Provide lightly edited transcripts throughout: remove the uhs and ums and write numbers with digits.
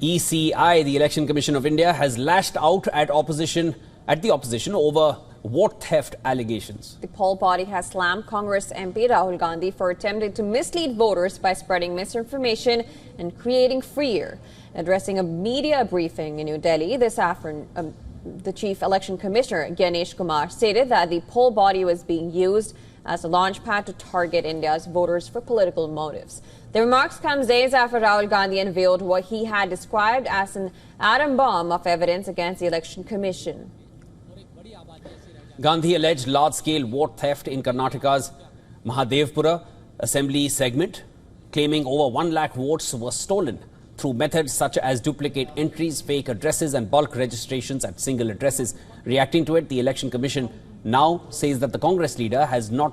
ECI, the Election Commission of India, has lashed out at the opposition over vote theft allegations. The poll body has slammed Congress MP Rahul Gandhi for attempting to mislead voters by spreading misinformation and creating fear. Addressing a media briefing in New Delhi this afternoon, the Chief Election Commissioner Gyanesh Kumar stated that the poll body was being used as a launchpad to target India's voters for political motives. The remarks come days after Rahul Gandhi unveiled what he had described as an atom bomb of evidence against the Election Commission. Gandhi alleged large-scale vote theft in Karnataka's Mahadevpura assembly segment, claiming over 1 lakh votes were stolen through methods such as duplicate entries, fake addresses and bulk registrations at single addresses. Reacting to it, the Election Commission now says that the Congress leader has no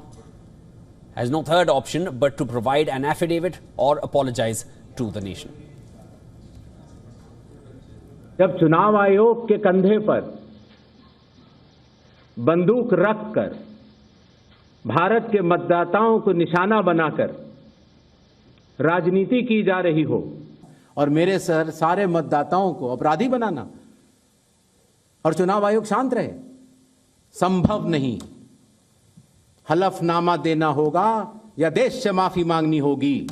third option but to provide an affidavit or apologize to the nation. जब चुनाव आयोग के कंधे पर बंदूक रखकर भारत के मतदाताओं को निशाना बनाकर राजनीति की जा रही हो और मेरे सारे मतदाताओं को अपराधी बनाना और चुनाव आयोग शांत रहे, संभव नहीं। हलफनामा देना होगा या देश से माफी मांगनी होगी।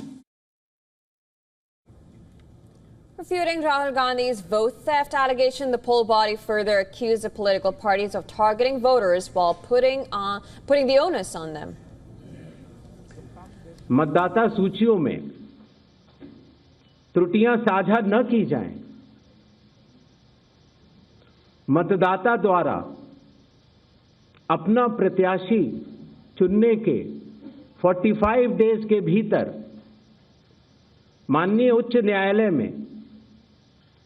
Refuting Rahul Gandhi's vote theft allegation, the poll body further accused the political parties of targeting voters while putting the onus on them. मतदाता सूचियों में त्रुटियां साझा न की जाएं। मतदाता द्वारा अपना प्रत्याशी चुनने के 45 डेज के भीतर माननीय उच्च न्यायालय में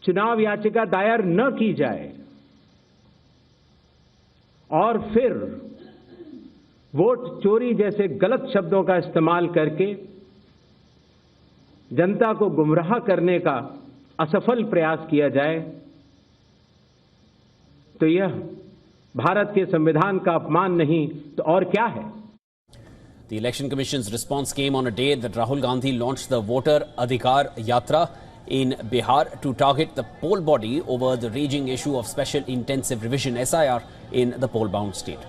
चुनाव याचिका दायर न की जाए और फिर वोट चोरी जैसे गलत शब्दों का इस्तेमाल करके जनता को गुमराह करने का असफल प्रयास किया जाए तो यह भारत के संविधान का अपमान नहीं तो और क्या है। The Election Commission's response came on a day that Rahul Gandhi launched the Voter Adhikar Yatra in Bihar to target the poll body over the raging issue of Special Intensive Revision SIR in the poll-bound state.